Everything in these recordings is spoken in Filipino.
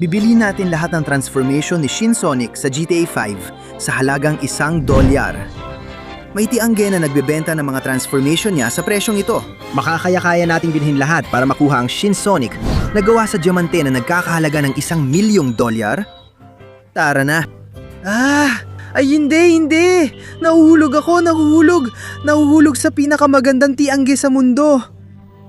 Bibili natin lahat ng transformation ni Shinsonic sa GTA 5 sa halagang $1. May tiangge na nagbebenta ng mga transformation niya sa presyong ito. Makakaya-kaya nating bilhin lahat para makuha ang Shinsonic na gawa sa diamante na nagkakahalaga ng $1,000,000? Tara na. Ay hindi! Nahuhulog ako, Nahuhulog sa pinakamagandang tiangge sa mundo.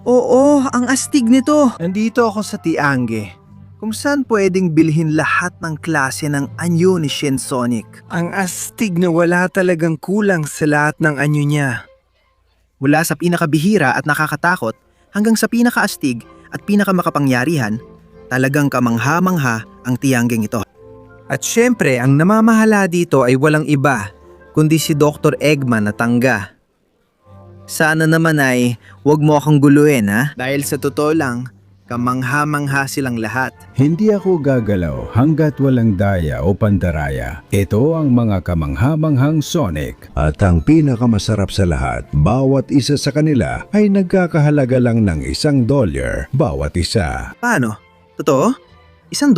Oo, ang astig nito. Nandito ako sa tiangge, kung saan pwedeng bilhin lahat ng klase ng anyo ni Shinsonic. Ang astig na wala talagang kulang sa lahat ng anyo niya. Mula sa pinakabihira at nakakatakot hanggang sa pinakaastig at pinakamakapangyarihan, talagang kamangha-mangha ang tianggeng ito. At syempre, ang namamahala dito ay walang iba kundi si Dr. Eggman na tangga. Sana naman ay huwag mo akong guluhin, ha? Dahil sa totoo lang, kamangha-mangha silang lahat. Hindi ako gagalaw hanggat walang daya o pandaraya. Ito ang mga kamangha-manghang Sonic. At ang pinakamasarap sa lahat, bawat isa sa kanila ay nagkakahalaga lang ng $1 bawat isa. Paano? Totoo? $1?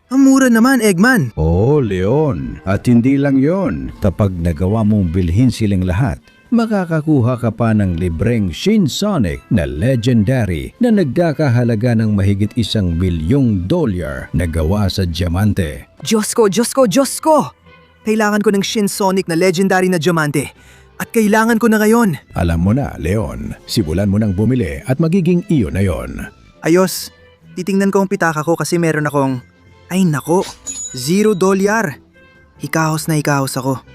Ang mura naman, Eggman. Oo, Leon. At hindi lang yon. Kapag nagawa mong bilhin silang lahat, makakakuha ka pa ng libreng Shinsonic na legendary na nagkakahalaga ng mahigit $1,000,000 na gawa sa diamante. Diyos ko! Kailangan ko ng Shinsonic na legendary na diamante. At kailangan ko na ngayon. Alam mo na, Leon. Simulan mo nang bumili at magiging iyo na yon. Ayos. Titingnan ko ang pitaka ko kasi meron akong... Ay nako, $0. Hikahos na hikahos ako.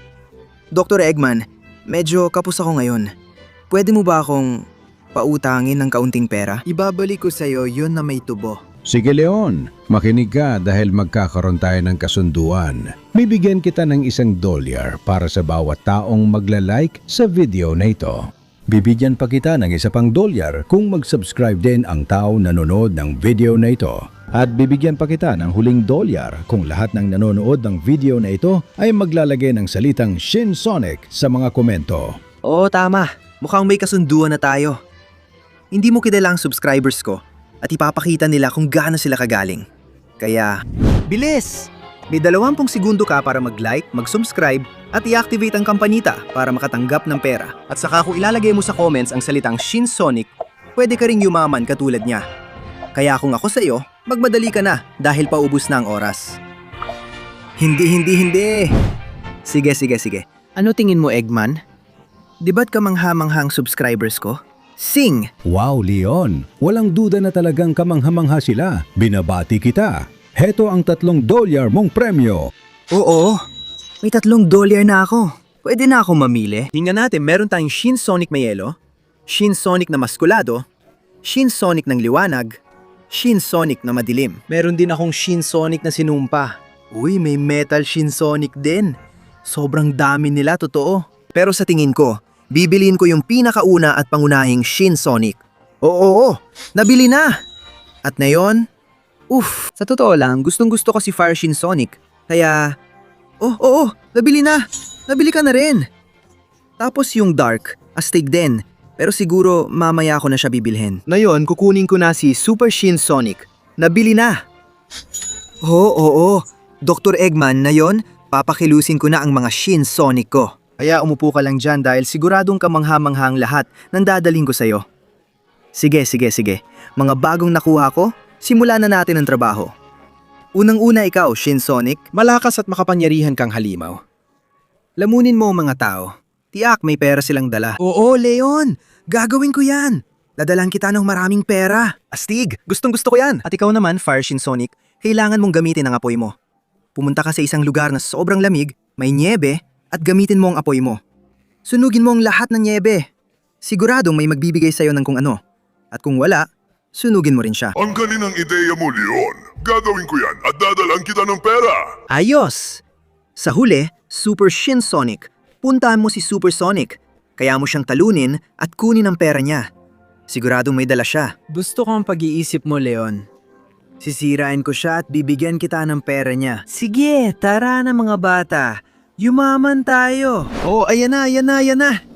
Dr. Eggman, medyo kapos ako ngayon. Pwede mo ba akong pautangin ng kaunting pera? Ibabalik ko sa'yo yun na may tubo. Sige, Leon. Makinig ka dahil magkakaroon tayo ng kasunduan. Bibigyan kita ng $1 para sa bawat taong magla-like sa video na ito. Bibigyan pa kita ng $1 pang kung mag-subscribe din ang tao nanonood ng video na ito. At bibigyan pa kita ng huling $1 kung lahat ng nanonood ng video na ito ay maglalagay ng salitang Shinsonic sa mga komento. Oo, tama. Mukhang may kasunduan na tayo. Hindi mo kilala ang subscribers ko at ipapakita nila kung gaano sila kagaling. Kaya, bilis! May 20 segundo ka para mag-like, mag-subscribe at i-activate ang kampanita para makatanggap ng pera. At saka kung ilalagay mo sa comments ang salitang Shinsonic, pwede ka ring yumaman katulad niya. Kaya kung ako sa iyo, magmadali ka na dahil paubos na ang oras. Hindi. Sige. Ano tingin mo, Eggman? Di ba't kamangha-manghang subscribers ko? Sing! Wow, Leon! Walang duda na talagang kamangha-mangha sila. Binabati kita. Heto ang $3 mong premyo. Oo, may $3 na ako. Pwede na ako mamili. Tingnan natin, meron tayong Shinsonic na yelo, Shinsonic na maskulado, Shinsonic ng liwanag, Shinsonic na madilim. Meron din akong Shinsonic na sinumpa. Uy, may metal Shinsonic din. Sobrang dami nila, totoo. Pero sa tingin ko, bibiliin ko yung pinakauna at pangunahing Shinsonic. Oo, nabili na! At ngayon, sa totoo lang, gustong-gusto ko si Fire Shinsonic. Kaya, nabili na! Nabili ka na rin! Tapos yung Dark, astig din. Pero siguro mamaya ko na siya bibilhin. Ngayon, kukunin ko na si Super Shinsonic. Nabili na! Oo. Dr. Eggman, na yon, papakilusin ko na ang mga Shinsonic ko. Kaya umupo ka lang dyan dahil siguradong kamangha-mangha ang lahat ng dadaling ko sa'yo. Sige. Mga bagong nakuha ko, simulan na natin ang trabaho. Unang-una ikaw, Shinsonic. Malakas at makapangyarihan kang halimaw. Lamunin mo ang mga tao. Tiyak may pera silang dala. Oo, Leon! Gagawin ko yan! Dadalan kita ng maraming pera. Astig! Gustong-gusto ko yan! At ikaw naman, Fire Shinsonic, kailangan mong gamitin ang apoy mo. Pumunta ka sa isang lugar na sobrang lamig, may nyebe, at gamitin mo ang apoy mo. Sunugin mo ang lahat ng nyebe. Siguradong may magbibigay sa'yo ng kung ano. At kung wala, sunugin mo rin siya. Ang galing ng ideya mo, Leon. Gagawin ko yan at dadalan kita ng pera. Ayos! Sa huli, Super Shinsonic. Puntahan mo si Super Sonic. Kaya mo siyang talunin at kunin ang pera niya. Siguradong may dala siya. Gusto ko ang pag-iisip mo, Leon. Sisirain ko siya at bibigyan kita ng pera niya. Sige, tara na mga bata. Yumaman tayo. Oh, ayan na.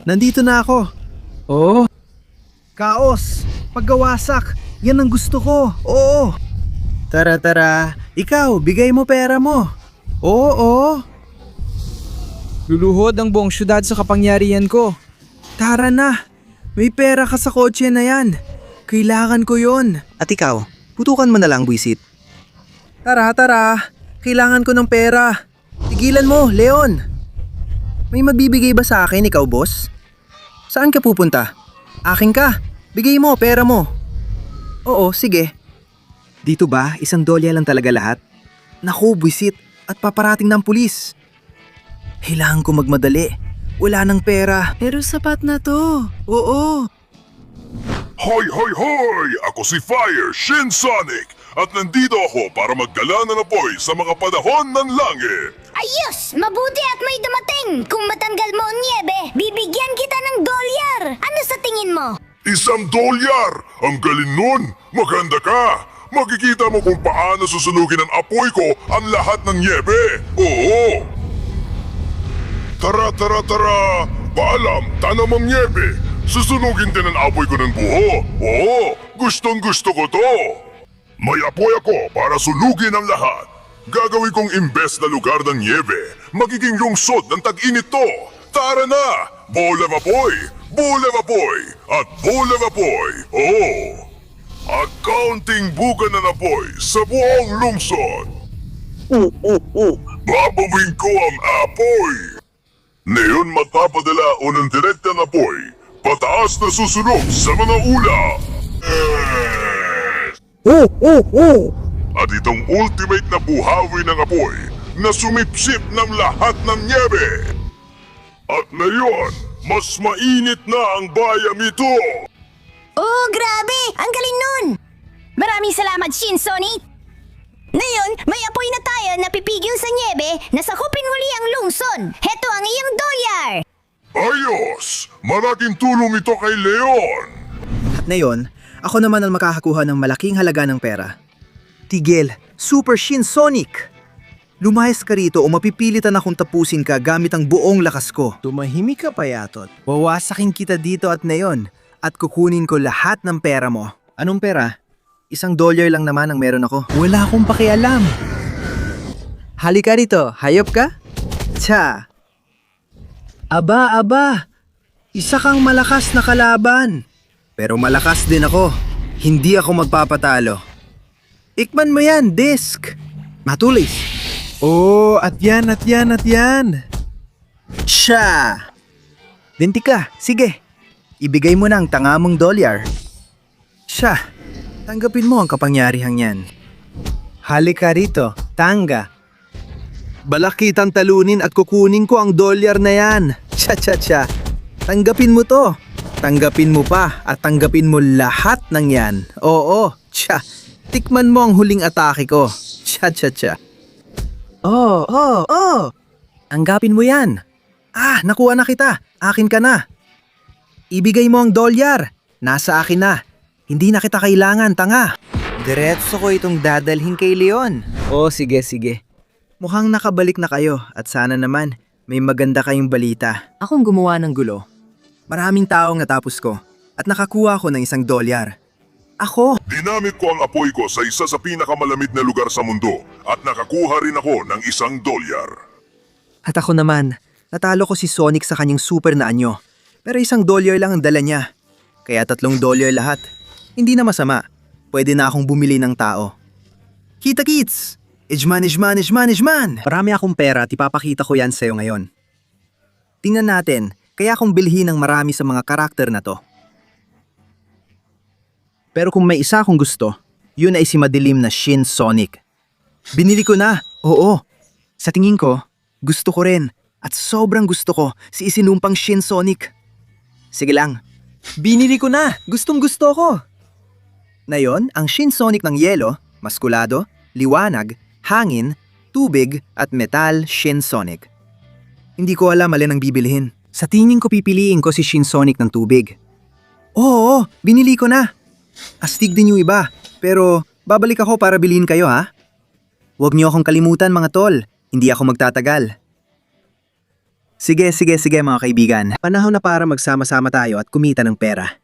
Nandito na ako. Oh. Kaos. Paggawasak. Yan ang gusto ko. Oo. Tara, ikaw, bigay mo pera mo. Oo. Luluhod ang buong syudad sa kapangyarihan ko. Tara na. May pera ka sa kotse na yan. Kailangan ko yon. At ikaw, putukan mo na lang, buisit. Tara. Kailangan ko ng pera. Tigilan mo, Leon. May mabibigay ba sa akin, ikaw, boss? Saan ka pupunta? Akin ka. Bigay mo, pera mo. Oo, sige. Dito ba, $1 lang talaga lahat? Naku, buisit. At paparating ng pulis. Kailangan ko magmadali. Wala nang pera. Pero sapat na to. Oo. Hoy! Ako si Fire, Shin Sonic! At nandito ako para maggala ng apoy sa mga panahon ng langit! Ayos! Mabuti at may dumating! Kung matanggal mo ang niebe, bibigyan kita ng $1! Ano sa tingin mo? $1! Ang galing nun! Maganda ka! Makikita mo kung paano susunugin ng apoy ko ang lahat ng niebe! Oo! Tara! Paalam, tanam ang niebe! Susunugin din ang apoy ko ng buho! Oo! Gustong-gusto ko to! May apoy ako para sunugin ang lahat! Gagawin kong imbes na lugar ng niebe, magiging lungsod ng tag-init to! Tara na! Bola apoy! At bola apoy! Oo! At kaunting buga ng apoy sa buong lungsod! Babawin ko ang apoy! Ngayon magpapadala unang direkta ng apoy pataas na susunog sa mga ulap! At itong ultimate na buhawi ng apoy na sumipsip ng lahat ng niebe! At ngayon, mas mainit na ang bayang ito! Oh, grabe! Ang galing nun! Maraming salamat, Shin Sonic! Ngayon, may apoy na tayo na pipigil sa niebe na sakupin muli ang lungsod. Heto ang iyong $1! Ayos! Malaking tulong ito kay Leon! At ngayon, ako naman ang makakakuha ng malaking halaga ng pera. Tigil, Super Shin Sonic! Lumayas ka rito o mapipilitan akong tapusin ka gamit ang buong lakas ko. Tumahimik ka, payatot. Wawasakin kita dito at ngayon at kukunin ko lahat ng pera mo. Anong pera? $1 lang naman ang meron ako. Wala akong pakialam. Halika rito, hayop ka? Tsa! Aba! Isa kang malakas na kalaban. Pero malakas din ako. Hindi ako magpapatalo. Ikman mo yan, Disc! Matulis! Oh, at yan! Tsa! Dinti ka, sige. Ibigay mo na ang tanga mong $1. Siya, tanggapin mo ang kapangyarihang yan. Halika rito, tanga. Balak kitang talunin at kukunin ko ang $1 na yan. Tsa. Tanggapin mo to. Tanggapin mo pa at tanggapin mo lahat ng yan. Oo, tsa. Tikman mo ang huling atake ko. Tsa. Oh. Tanggapin mo yan. Nakuha na kita. Akin ka na. Ibigay mo ang $1. Nasa akin na. Hindi na kita kailangan, tanga. Diretso ko itong dadalhin kay Leon. Oh, sige. Mukhang nakabalik na kayo at sana naman may maganda kayong balita. Akong gumawa ng gulo. Maraming taong natapos ko at nakakuha ko ng $1. Ako? Dinamit ko ang apoy ko sa isa sa pinakamalamig na lugar sa mundo at nakakuha rin ako ng $1. At ako naman, natalo ko si Sonic sa kanyang super na anyo. Pero $1 lang ang dala niya. Kaya $3 lahat. Hindi na masama. Pwede na akong bumili ng tao. Kita-kits! Ijman! Marami akong pera at ipapakita ko yan sa'yo ngayon. Tingnan natin, kaya akong bilhin ng marami sa mga karakter na to. Pero kung may isa akong gusto, yun ay si madilim na Shin Sonic. Binili ko na, oo. Sa tingin ko, gusto ko rin. At sobrang gusto ko si isinumpang Shin Sonic. Sige lang, binili ko na, gustong gusto ko. Ngayon, ang Shin Sonic ng yelo, maskulado, liwanag, hangin, tubig at metal Shin Sonic. Hindi ko alam alin ang bibilihin. Sa tingin ko pipiliin ko si Shin Sonic ng tubig. Oo, binili ko na. Astig din yung iba, pero babalik ako para bilhin kayo ha. Huwag niyo akong kalimutan mga tol, hindi ako magtatagal. Sige mga kaibigan. Panahon na para magsama-sama tayo at kumita ng pera.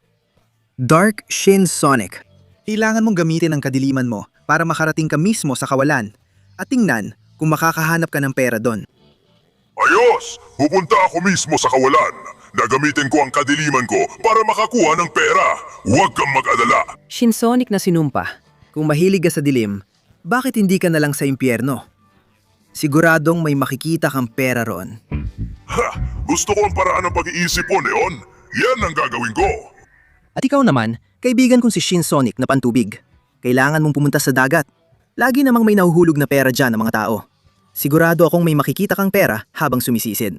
Dark Shin Sonic. Kailangan mong gamitin ang kadiliman mo para makarating ka mismo sa kawalan at tingnan kung makakahanap ka ng pera doon. Ayos! Pupunta ako mismo sa kawalan. Gagamitin ko ang kadiliman ko para makakuha ng pera. Huwag kang mag-alala. Shinsonic na sinumpa. Kung mahilig ka sa dilim, bakit hindi ka na lang sa impyerno? Siguradong may makikita kang pera roon. Ha! Gusto ko ang paraan ng pag-iisip mo, Neon. Yan ang gagawin ko. At ikaw naman, kaibigan kong si Shinsonic na pantubig. Kailangan mong pumunta sa dagat. Lagi namang may nahuhulog na pera dyan ng mga tao. Sigurado akong may makikita kang pera habang sumisisid.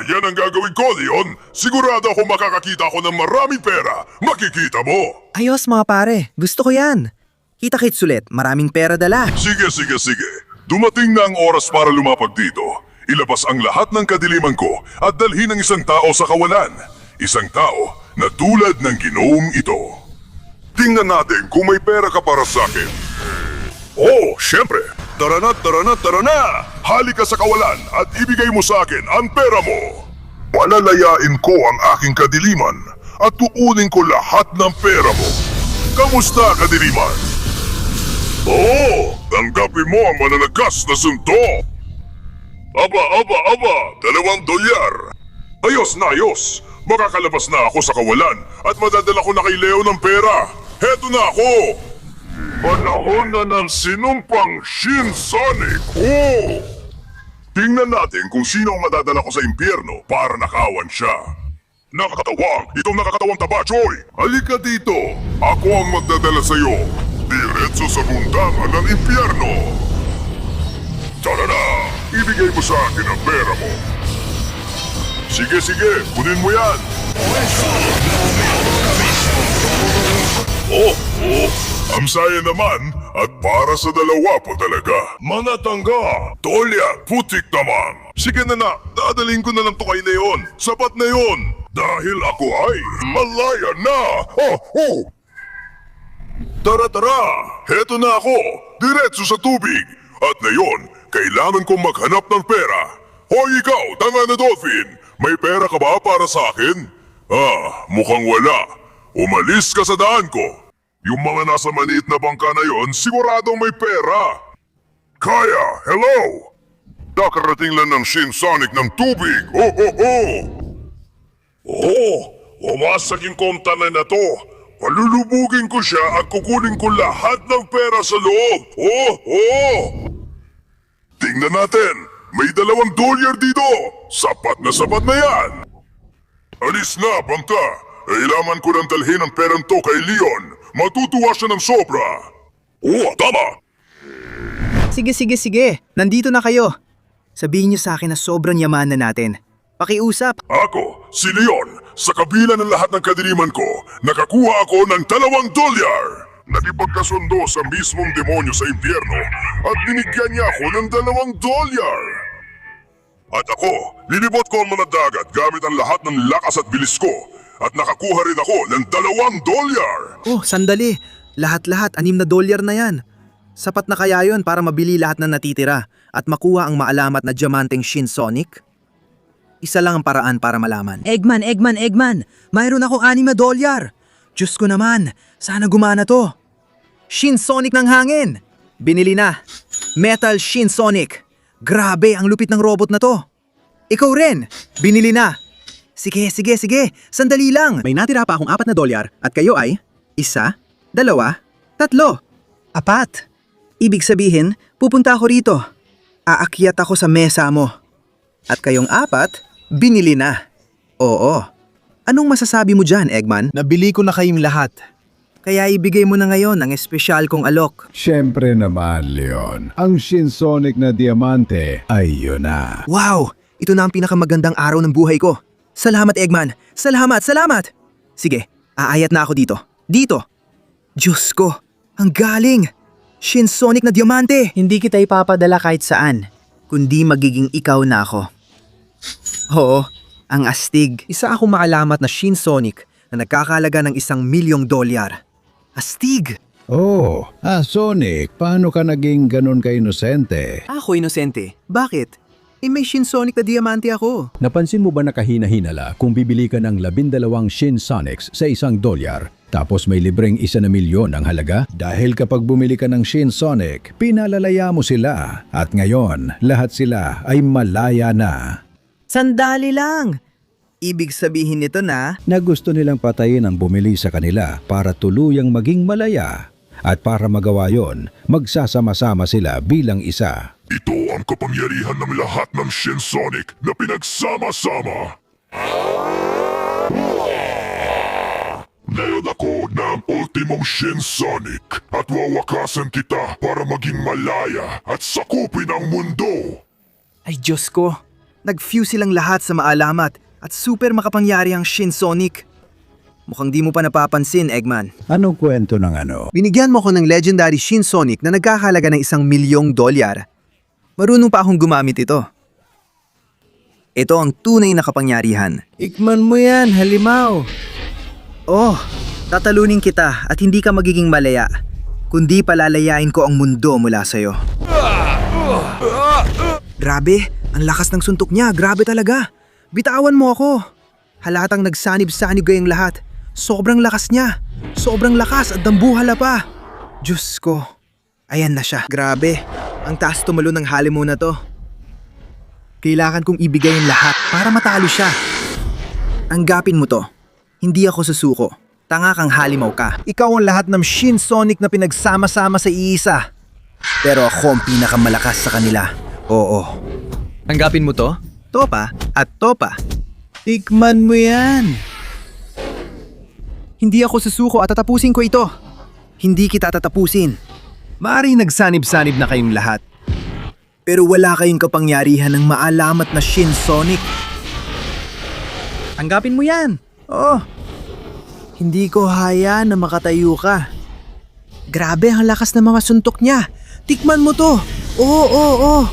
Yan ang gagawin ko, Leon. Sigurado ako makakakita ako ng maraming pera. Makikita mo. Ayos mga pare, gusto ko yan. Kita-kits ulit, maraming pera dala. Sige. Dumating na ang oras para lumapag dito. Ilabas ang lahat ng kadiliman ko at dalhin ang isang tao sa kawalan. Isang tao na tulad ng ginoong ito. Tingnan natin kung may pera ka para sa akin. Oh, syempre. Tara na! Halika sa kawalan at ibigay mo sa akin ang pera mo. Palalayain ko ang aking kadiliman at kukunin ko lahat ng pera mo. Kamusta, kadiliman? Oo, tanggapin mo ang mananagas na suntok. Aba, $2. Ayos na ayos. Makakalabas na ako sa kawalan at madadala ko na kay Leo ng pera. Heto na ako. Panahon na ng sinumpang Shinsonic. Oh! Tingnan natin kung sino ang madadala ko sa impyerno para nakawan siya. Nakakatawang! Itong nakakatawang taba, Choy! Halika dito! Ako ang magdadala sa'yo. Diretso sa bundangan ng impyerno. Tara na! Ibigay mo sa akin ang pera mo. Sige, kunin mo yan. Oh! Ang saya naman at para sa dalawa po talaga. Manatangga! Tolya! Putik naman! Sige na, dadalhin ko na lang to kay Leon. Sapat na yon. Dahil ako ay malaya na! Tara! Heto na ako! Diretso sa tubig! At ngayon, kailangan kong maghanap ng pera. Hoy ikaw, tanga na dolphin! May pera ka ba para sa akin? Mukhang wala. Umalis ka sa daan ko. Yung mga nasa maliit na bangka na yon, siguradong may pera. Kaya, hello! Nakarating lang ng Shinsonic ng tubig. Umasak yung kontainer na to. Palulubugin ko siya at kukunin ko lahat ng pera sa loob. Tingnan natin. May $2 dito. Sapat na yan. Alis na, bangka. Kailangan ko nang dalhin ang perang to kay Leon. Matutuwa siya ng sobra. Tama! Sige. Nandito na kayo. Sabihin niyo sa akin na sobrang yaman na natin. Pakiusap. Ako, si Leon, sa kabila ng lahat ng kadiliman ko, nakakuha ako ng $2. Nakipagkasundo sa mismong demonyo sa impyerno at binigyan niya ako ng $2. At ako, linibot ko ang mga dagat gamit ang lahat ng lakas at bilis ko at nakakuha rin ako ng $2. Oh, sandali. Lahat-lahat, $6 na yan. Sapat na kaya yon para mabili lahat ng natitira at makuha ang maalamat na diamanteng Shinsonic? Isa lang ang paraan para malaman. Eggman! Mayroon akong $6. Diyos ko naman, sana gumana to. Shinsonic ng hangin! Binili na. Metal Shinsonic. Grabe, ang lupit ng robot na to. Ikaw rin, binili na. Sige. Sandali lang. May natira pa akong $4 at kayo ay 1, 2, 3. 4. Ibig sabihin, pupunta ako rito. Aakyat ako sa mesa mo. At kayong 4, binili na. Oo. Anong masasabi mo dyan, Eggman? Nabili ko na kayong lahat. Kaya ibigay mo na ngayon ang espesyal kong alok. Siyempre naman, Leon. Ang Shinsonic na diamante ay yun na. Wow! Ito na ang pinakamagandang araw ng buhay ko. Salamat, Eggman. Salamat! Sige, aayat na ako dito. Diyos ko, ang galing! Shinsonic na diamante! Hindi kita ipapadala kahit saan. Kundi magiging ikaw na ako. Oo, ang astig. Isa akong maalamat na Shinsonic na nagkakalaga ng $1,000,000. Astig! Oh, Sonic, paano ka naging ganun ka-inosente? Ako inosente. Bakit? May Shinsonic na diamante ako. Napansin mo ba na kahina-hinala kung bibili ka ng 12 Shinsonics sa $1, Tapos may libreng 1,000,000 ang halaga dahil kapag bumili ka ng Shinsonic, pinalalaya mo sila. At ngayon, lahat sila ay malaya na. Sandali lang! Ibig sabihin nito na Na gusto nilang patayin ang bumili sa kanila para tuluyang maging malaya. At para magawa yon, magsasama-sama sila bilang isa. Ito ang kapangyarihan ng lahat ng Shinsonic na pinagsama-sama. Ngayon ako ng Ultimong Shinsonic at wawakasan kita para maging malaya at sakupin ang mundo. Ay Diyos ko, nag-fuse silang lahat sa maalamat at super makapangyarihang Shinsonic. Mukhang di mo pa napapansin, Eggman. Anong kwento ng ano? Binigyan mo ko ng legendary Shinsonic na nagkakahalaga ng $1,000,000. Marunong pa akong gumamit ito. Ito ang tunay na kapangyarihan. Ikman mo yan, halimaw! Oh, tatalunin kita at hindi ka magiging malaya, kundi palalayain ko ang mundo mula sa'yo. Grabe, ang lakas ng suntok niya, grabe talaga. Bitawan mo ako. Halatang nagsanib-sanib gayang lahat. Sobrang lakas niya. Sobrang lakas at dambuhala pa. Diyos ko. Ayan na siya. Grabe. Ang taas tumalo ng halimaw na to. Kailangan kong ibigay ang lahat para matalo siya. Tanggapin mo to. Hindi ako susuko. Tanga kang halimaw ka. Ikaw ang lahat ng Shinsonic na pinagsama-sama sa iisa. Pero ako ang pinakamalakas sa kanila. Oo. Tanggapin mo to? Topa at topa. Tikman mo yan! Hindi ako susuko at tatapusin ko ito. Hindi kita tatapusin. Maaaring nagsanib-sanib na kayong lahat. Pero wala kayong kapangyarihan ng maalamat na Shinsonic. Tanggapin mo yan! Oh, hindi ko hayaan na makatayo ka. Grabe ang lakas ng mga suntok niya. Tikman mo to. Oo.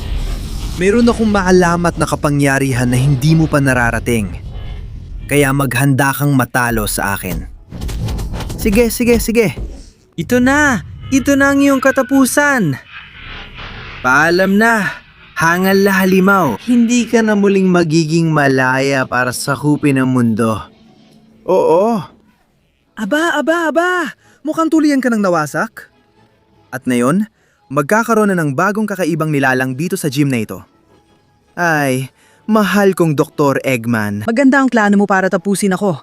Meron akong maalamat na kapangyarihan na hindi mo pa nararating. Kaya maghanda kang matalo sa akin. Sige. Ito na ang iyong katapusan! Paalam na. Hangal na halimaw. Hindi ka na muling magiging malaya para sakupin ang mundo. Oo. Aba. Mukhang tulian ka ng nawasak. At ngayon, magkakaroon na ng bagong kakaibang nilalang dito sa gym na ito. Ay, mahal kong Dr. Eggman. Maganda ang plano mo para tapusin ako.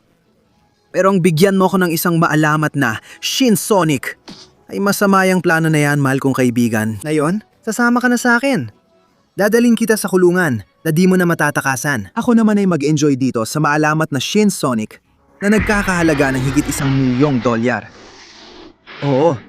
Pero ang bigyan mo ko ng isang maalamat na Shinsonic. Ay masama yung plano na yan, mahal kong kaibigan. Ngayon, sasama ka na sa akin. Dadalhin kita sa kulungan na di mo na matatakasan. Ako naman ay mag-enjoy dito sa maalamat na Shinsonic na nagkakahalaga ng higit $1,000,000. Oo.